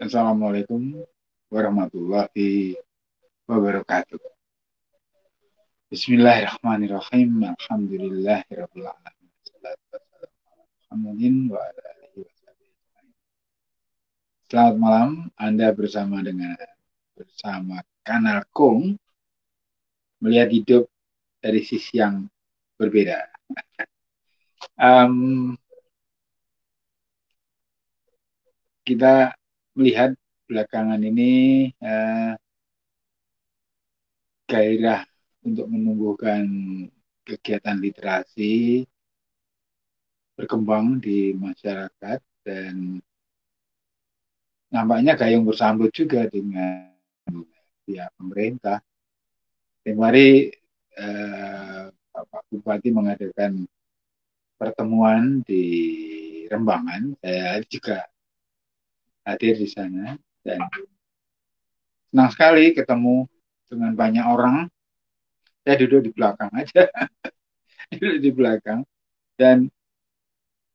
Assalamualaikum warahmatullahi wabarakatuh. Bismillahirrahmanirrahim. Alhamdulillahirabbil alamin. Wassalatu wassalamu ala Muhammadin wa ala alihi wasallam. Selamat malam. Anda bersama Kanal Kung melihat hidup dari sisi yang berbeda. Kita melihat belakangan ini gairah untuk menumbuhkan kegiatan literasi berkembang di masyarakat dan nampaknya gayung bersambut juga dengan pihak pemerintah. Kemarin Bapak Bupati mengadakan pertemuan di Rembangan, saya juga hadir di sana dan senang sekali ketemu dengan banyak orang. Saya duduk di belakang aja, duduk di belakang dan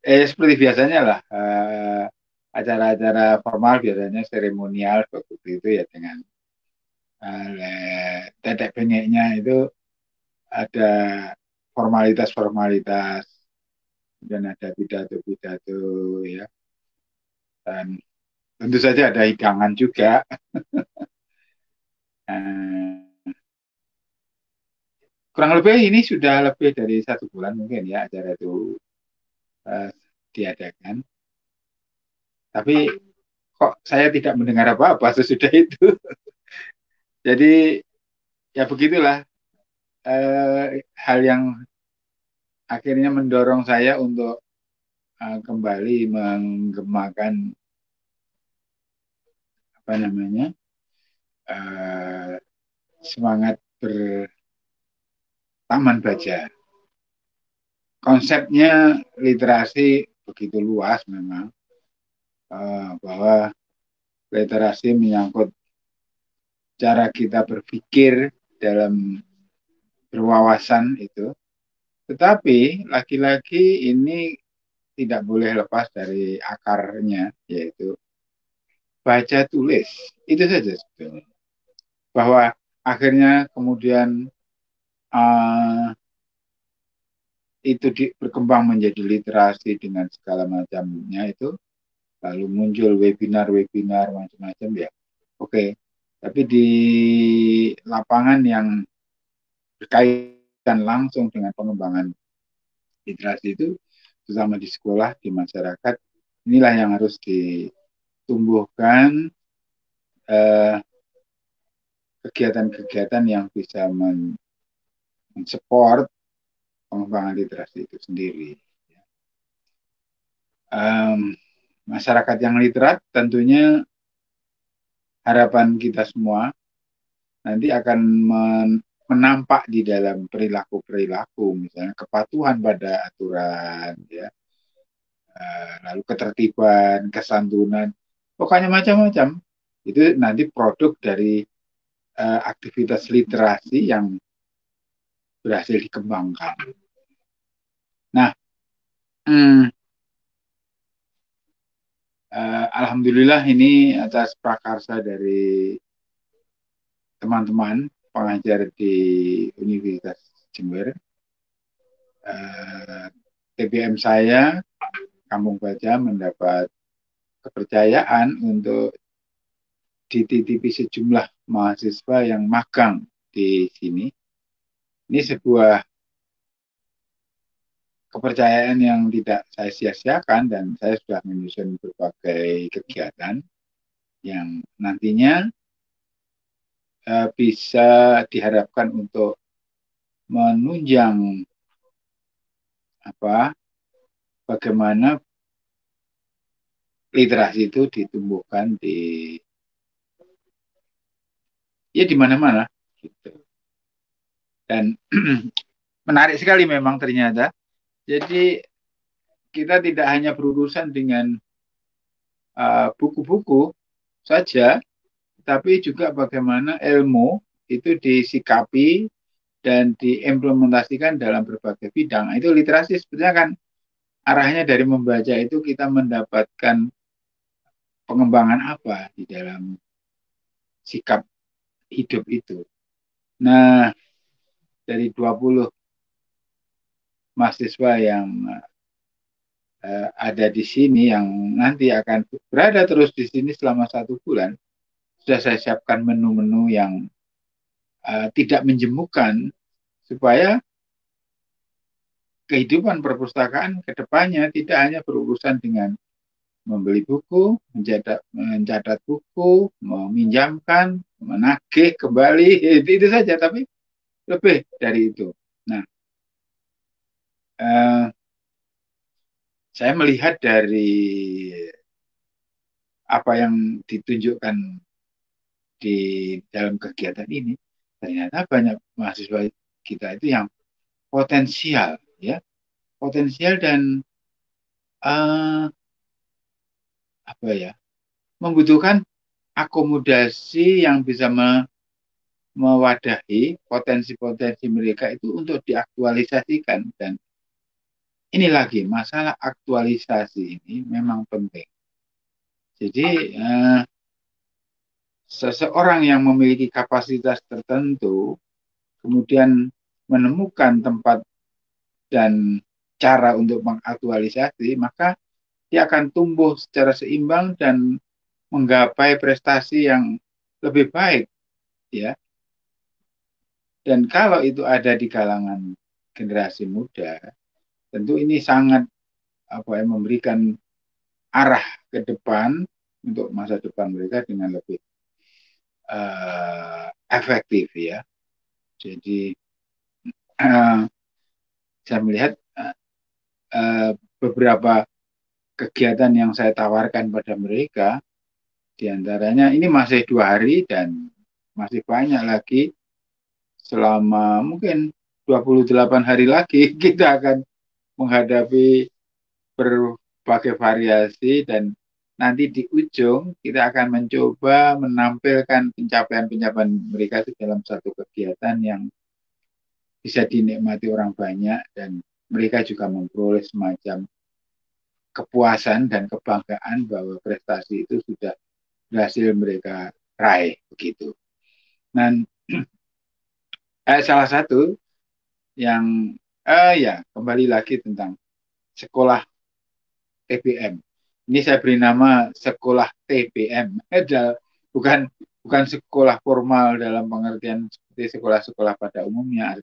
seperti biasanya lah acara-acara formal biasanya seremonial seperti itu ya dengan tetek bengeknya itu ada formalitas-formalitas dan ada pidato-pidato ya dan tentu saja ada hidangan juga. Kurang lebih ini sudah lebih dari 1 bulan mungkin ya acara itu diadakan. Tapi kok saya tidak mendengar apa-apa sesudah itu. Jadi ya begitulah hal yang akhirnya mendorong saya untuk kembali menggemakan apa namanya semangat bertaman baca. Konsepnya literasi begitu luas memang bahwa literasi menyangkut cara kita berpikir dalam berwawasan itu. Tetapi lagi-lagi ini tidak boleh lepas dari akarnya, yaitu baca tulis. Itu saja sebetulnya. Bahwa akhirnya kemudian itu berkembang menjadi literasi dengan segala macamnya itu, lalu muncul webinar-webinar macam-macam ya. Oke. Tapi di lapangan yang berkaitan langsung dengan pengembangan literasi itu, terutama di sekolah, di masyarakat, inilah yang harus ditumbuhkan kegiatan-kegiatan yang bisa mensupport pengembangan literasi itu sendiri. Masyarakat yang literat tentunya harapan kita semua nanti akan menampak di dalam perilaku-perilaku, misalnya kepatuhan pada aturan, ya, lalu ketertiban, kesantunan, pokoknya macam-macam. Itu nanti produk dari aktivitas literasi yang berhasil dikembangkan. Nah, alhamdulillah ini atas prakarsa dari teman-teman pengajar di Universitas Jember. TBM saya, Kampung Baca, mendapat kepercayaan untuk dititipi sejumlah mahasiswa yang magang di sini. Ini sebuah kepercayaan yang tidak saya sia-siakan dan saya sudah menyusun berbagai kegiatan yang nantinya bisa diharapkan untuk menunjang bagaimana literasi itu ditumbuhkan di mana-mana gitu. Dan menarik sekali memang ternyata. Jadi kita tidak hanya berurusan dengan buku-buku saja, tapi juga bagaimana ilmu itu disikapi dan diimplementasikan dalam berbagai bidang. Itu literasi sebetulnya kan arahnya dari membaca itu kita mendapatkan pengembangan apa di dalam sikap hidup itu. Nah, dari 20 mahasiswa yang ada di sini yang nanti akan berada terus di sini selama 1 bulan, sudah saya siapkan menu-menu yang tidak menjemukan supaya kehidupan perpustakaan ke depannya tidak hanya berurusan dengan membeli buku, mencatat buku, meminjamkan, menagih kembali, itu saja, tapi lebih dari itu. Nah, saya melihat dari apa yang ditunjukkan di dalam kegiatan ini, ternyata banyak mahasiswa kita itu yang potensial, ya, potensial dan apa ya, membutuhkan akomodasi yang bisa mewadahi potensi-potensi mereka itu untuk diaktualisasikan. Dan ini lagi, masalah aktualisasi ini memang penting. Jadi seseorang yang memiliki kapasitas tertentu kemudian menemukan tempat dan cara untuk mengaktualisasi, maka dia akan tumbuh secara seimbang dan menggapai prestasi yang lebih baik, ya. Dan kalau itu ada di kalangan generasi muda, tentu ini sangat memberikan arah ke depan untuk masa depan mereka dengan lebih efektif, ya. Jadi saya melihat beberapa kegiatan yang saya tawarkan pada mereka, diantaranya ini masih 2 hari dan masih banyak lagi, selama mungkin 28 hari lagi kita akan menghadapi berbagai variasi, dan nanti di ujung kita akan mencoba menampilkan pencapaian-pencapaian mereka di dalam satu kegiatan yang bisa dinikmati orang banyak, dan mereka juga memperoleh semacam kepuasan dan kebanggaan bahwa prestasi itu sudah berhasil mereka raih, begitu. Dan salah satu yang ya, kembali lagi tentang sekolah TBM. Ini saya beri nama sekolah TBM, bukan bukan sekolah formal dalam pengertian seperti sekolah-sekolah pada umumnya,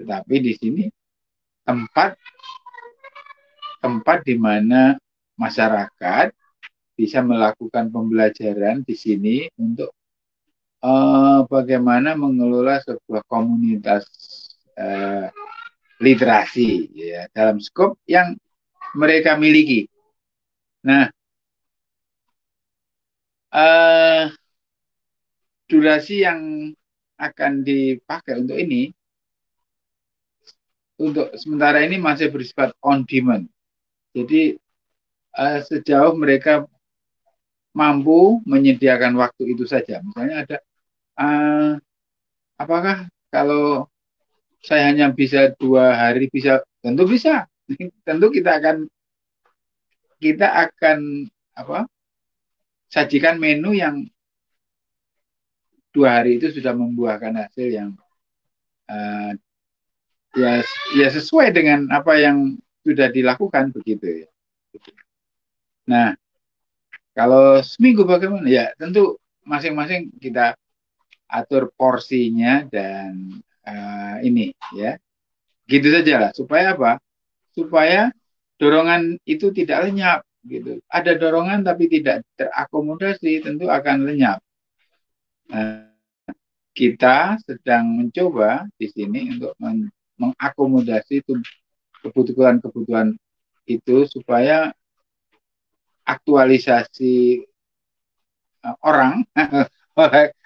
tetapi di sini tempat tempat di mana masyarakat bisa melakukan pembelajaran di sini untuk bagaimana mengelola sebuah komunitas literasi, ya, dalam skop yang mereka miliki. Nah, durasi yang akan dipakai untuk ini, untuk sementara ini masih bersifat on demand. Jadi sejauh mereka mampu menyediakan waktu itu saja. Misalnya ada, apakah kalau saya hanya bisa 2 hari, bisa? Tentu bisa. Tentu kita akan sajikan menu yang 2 hari itu sudah membuahkan hasil yang ya sesuai dengan apa yang sudah dilakukan, begitu ya. Nah, kalau seminggu bagaimana? Ya tentu masing-masing kita atur porsinya, dan ini, ya, gitu saja lah. Supaya apa? Supaya dorongan itu tidak lenyap, gitu. Ada dorongan tapi tidak terakomodasi, tentu akan lenyap. Nah, kita sedang mencoba di sini untuk mengakomodasi kebutuhan-kebutuhan itu, supaya aktualisasi orang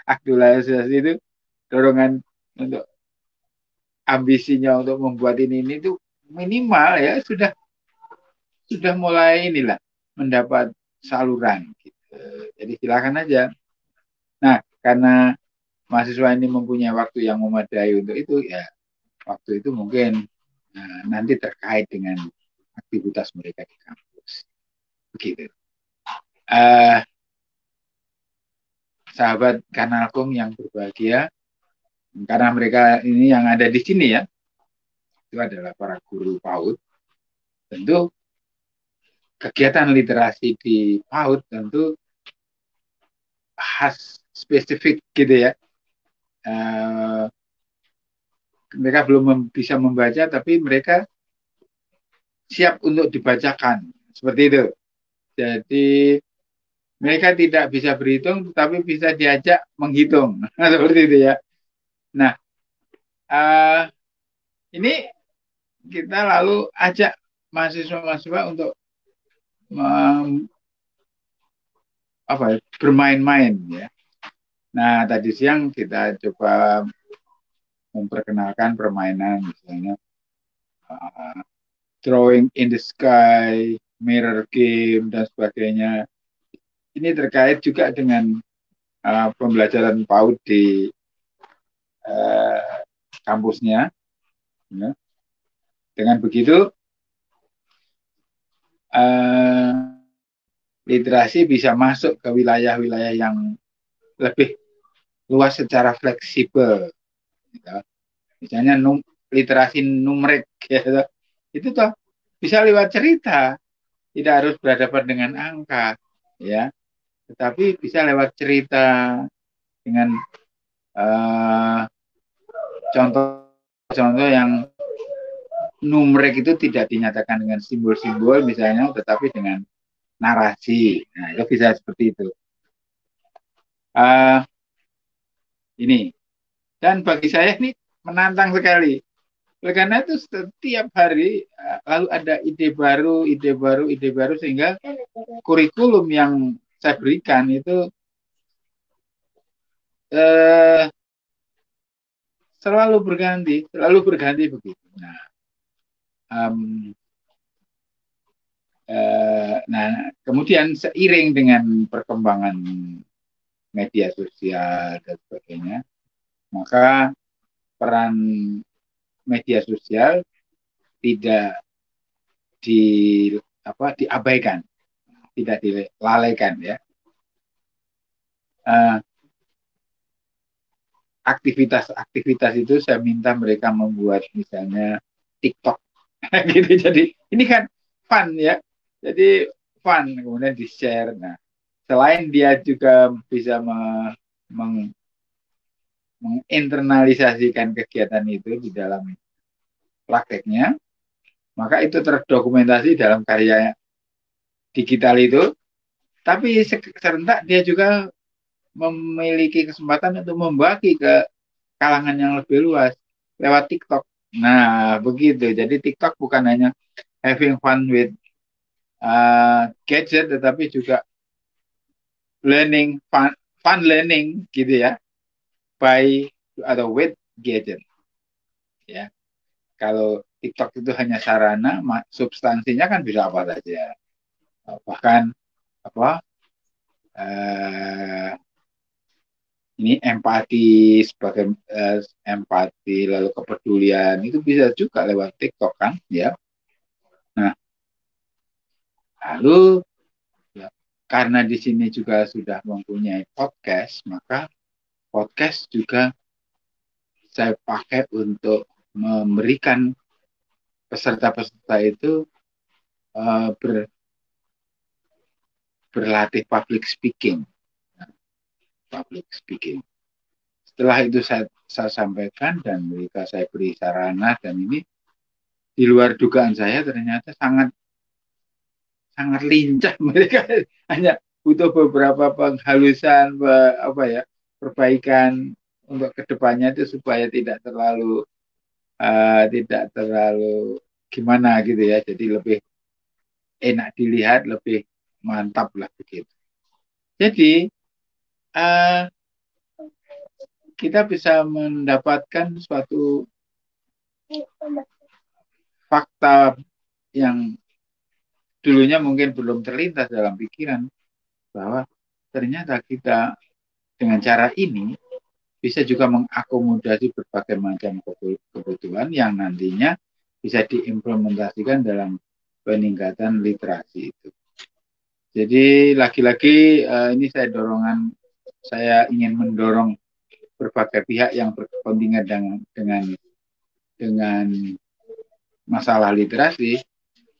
aktualisasi itu, dorongan untuk ambisinya untuk membuat ini itu minimal, ya, sudah mulai inilah mendapat saluran, gitu. Jadi silakan aja. Nah, karena mahasiswa ini mempunyai waktu yang memadai untuk itu, ya waktu itu mungkin nanti terkait dengan aktivitas mereka di kampus. Begitu. Uh, Sahabat Kanalkum yang berbahagia, karena mereka ini yang ada di sini ya, itu adalah para guru PAUD. Tentu kegiatan literasi di PAUD tentu khas spesifik gitu ya. Mereka belum bisa membaca, tapi mereka siap untuk dibacakan. Seperti itu. Jadi mereka tidak bisa berhitung, tapi bisa diajak menghitung. Seperti itu ya. Nah, ini kita lalu ajak mahasiswa-mahasiswa untuk bermain-main ya. Nah, tadi siang kita coba memperkenalkan permainan misalnya drawing in the sky, mirror game dan sebagainya. Ini terkait juga dengan pembelajaran PAUD di kampusnya. Ya. Dengan begitu literasi bisa masuk ke wilayah-wilayah yang lebih luas secara fleksibel. Gitu. Misalnya literasi numerik, gitu. Itu toh bisa lewat cerita, tidak harus berhadapan dengan angka, ya, tetapi bisa lewat cerita dengan contoh-contoh yang numerik itu tidak dinyatakan dengan simbol-simbol misalnya, tetapi dengan narasi. Nah, itu bisa seperti itu. Ini. Dan bagi saya ini menantang sekali. Karena itu setiap hari lalu ada ide baru, ide baru, ide baru, sehingga kurikulum yang saya berikan itu selalu berganti begitu. Nah, kemudian seiring dengan perkembangan media sosial dan sebagainya, maka peran media sosial tidak diabaikan, tidak dilalaikan ya. Aktivitas itu saya minta mereka membuat misalnya TikTok gitu. Jadi ini kan fun ya. Jadi fun, kemudian di-share. Nah, selain dia juga bisa menginternalisasikan kegiatan itu di dalam prakteknya, maka itu terdokumentasi dalam karya digital itu, tapi serentak dia juga memiliki kesempatan untuk membagi ke kalangan yang lebih luas lewat TikTok. Nah, begitu. Jadi TikTok bukan hanya having fun with gadget, tetapi juga learning, fun learning gitu ya, by atau with gadget. Ya, kalau TikTok itu hanya sarana, substansinya kan bisa apa saja. Bahkan ini empati sebagai empati lalu kepedulian itu bisa juga lewat TikTok kan ya. Nah, lalu ya, karena di sini juga sudah mempunyai podcast, maka podcast juga saya pakai untuk memberikan peserta-peserta itu berlatih public speaking. Setelah itu saya sampaikan dan mereka saya beri sarana, dan ini di luar dugaan saya ternyata sangat lincah. Mereka hanya butuh beberapa penghalusan, perbaikan untuk kedepannya itu supaya tidak terlalu gimana gitu ya. Jadi lebih enak dilihat, lebih mantap lah begitu. Jadi kita bisa mendapatkan suatu fakta yang dulunya mungkin belum terlintas dalam pikiran, bahwa ternyata kita dengan cara ini bisa juga mengakomodasi berbagai macam kebutuhan yang nantinya bisa diimplementasikan dalam peningkatan literasi itu. Jadi lagi-lagi ini saya ingin mendorong berbagai pihak yang berkepentingan dengan masalah literasi.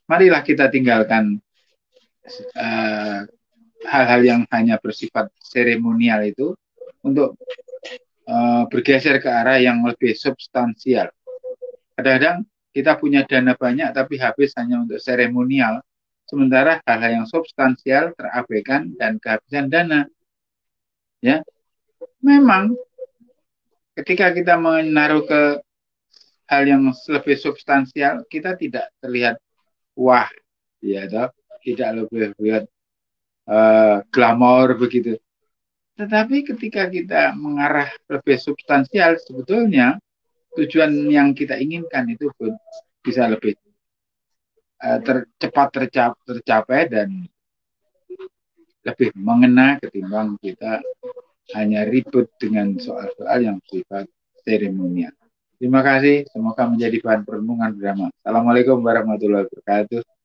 Marilah kita tinggalkan hal-hal yang hanya bersifat seremonial itu untuk bergeser ke arah yang lebih substansial. Kadang-kadang kita punya dana banyak tapi habis hanya untuk seremonial, sementara hal-hal yang substansial terabaikan dan kehabisan dana. Ya, memang ketika kita menaruh ke hal yang lebih substansial, kita tidak terlihat wah, ya, tidak lebih lihat glamor begitu. Tetapi ketika kita mengarah lebih substansial, sebetulnya tujuan yang kita inginkan itu pun bisa lebih cepat tercapai dan lebih mengena ketimbang kita hanya ribut dengan soal-soal yang bersifat seremonial. Terima kasih, semoga menjadi bahan perenungan bersama. Assalamualaikum warahmatullahi wabarakatuh.